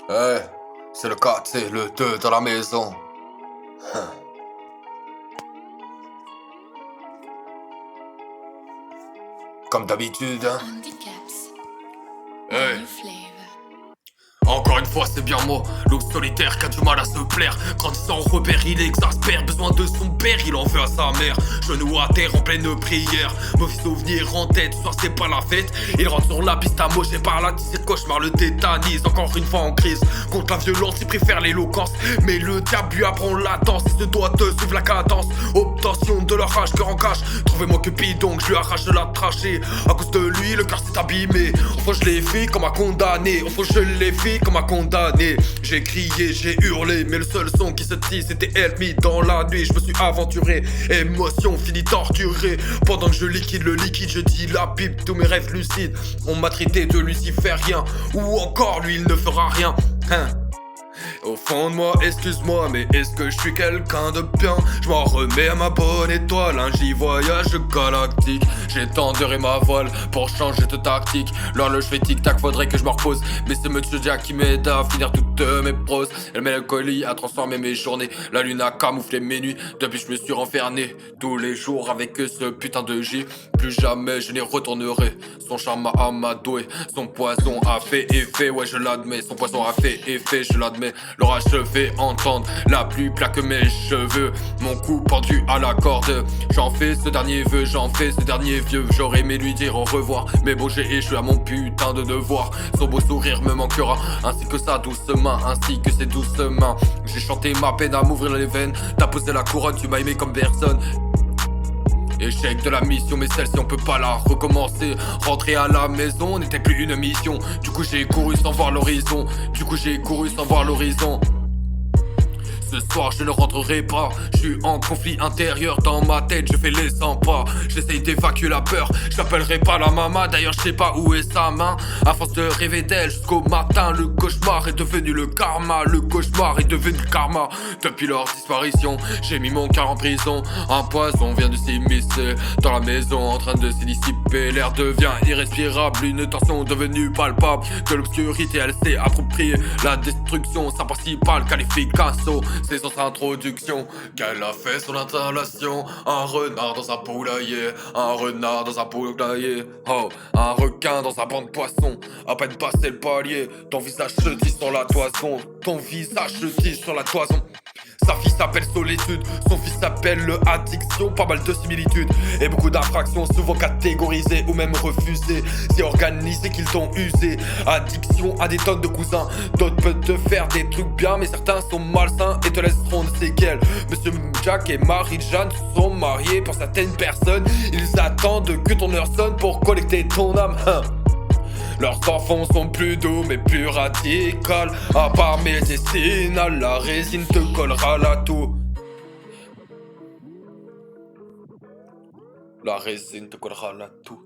Eh, c'est le 4, c'est le 2 dans la maison. Hein. Comme d'habitude, hein. Handicaps. Hey. New flavor. Encore une fois, c'est bien moi, loup solitaire qui a du mal à se plaire. Grandissant repère, il exaspère. Besoin de son père, il en veut à sa mère. Genou à terre en pleine prière. Mauvais souvenir en tête, soir c'est pas la fête. Il rentre sur la piste amochée par la tisse, cauchemar le tétanise. Encore une fois en crise, contre la violence, il préfère l'éloquence. Mais le diable lui apprend la danse, il se doit de suivre la cadence. Obtention de leur rage, cœur en cache. Trouvez-moi Cupid, donc je lui arrache la trachée. À cause de lui, le cœur s'est abîmé. Enfin, je l'ai fait comme un condamné. Enfin, je l'ai fait comme un condamné. J'ai crié, j'ai hurlé, mais le seul son qui se dit c'était Help Me. Dans la nuit je me suis aventuré, émotion finie torturée. Pendant que je liquide le liquide, je dis la pipe, tous mes rêves lucides. On m'a traité de luciférien, ou encore lui il ne fera rien, hein. Au fond de moi, excuse-moi, mais est-ce que je suis quelqu'un de bien? Je m'en remets à ma bonne étoile, un J-voyage galactique. J'ai tendu ma voile pour changer de tactique. L'horloge fait tic-tac, faudrait que je me repose. Mais c'est Monsieur Jack qui m'aide à finir toutes mes proses. La mélancolie a transformé mes journées, la lune a camouflé mes nuits. Depuis je me suis renfermé tous les jours avec ce putain de J. Plus jamais je n'y retournerai. Son charme a amadoué, son poison a fait effet. Ouais je l'admets, son poison a fait effet, je l'admets. L'orage se fait entendre, la pluie plaque mes cheveux. Mon cou pendu à la corde. J'en fais ce dernier vœu, j'en fais ce dernier vieux. J'aurais aimé lui dire au revoir, mais bon j'ai échoué à mon putain de devoir. Son beau sourire me manquera, ainsi que sa douce main, ainsi que ses douces mains. J'ai chanté ma peine à m'ouvrir les veines. T'as posé la couronne, tu m'as aimé comme personne. Échec de la mission, mais celle-ci on peut pas la recommencer. Rentrer à la maison n'était plus une mission. Du coup j'ai couru sans voir l'horizon. Ce soir je ne rentrerai pas. Je suis en conflit intérieur dans ma tête, je fais les 100 pas. J'essaye d'évacuer la peur, je l'appellerai pas la maman. D'ailleurs je sais pas où est sa main. À force de rêver d'elle jusqu'au matin, le cauchemar est devenu le karma. Depuis leur disparition, j'ai mis mon cœur en prison. Un poison vient de s'immiscer dans la maison en train de s'y dissiper. L'air devient irrespirable, une tension devenue palpable. De l'obscurité elle s'est appropriée la destruction, sa principale qualification. C'est son introduction qu'elle a fait son installation. Un renard dans un poulailler, oh, un requin dans un banc de poissons. À peine passé le palier, ton visage se tisse sur la toison. Sa fille s'appelle solitude, son fils s'appelle addiction. Pas mal de similitudes et beaucoup d'infractions, souvent catégorisées ou même refusées. C'est organisé qu'ils t'ont usé. Addiction à des tonnes de cousins. D'autres peuvent te faire des trucs bien, mais certains sont malsains et te laisseront des séquelles. Monsieur Jack et Marie-Jeanne se sont mariés. Pour certaines personnes, ils attendent que ton heure sonne pour collecter ton âme, hein. Leurs enfants sont plus doux mais plus radicales. À part médicinal, la résine te collera la toux. La résine te collera la toux.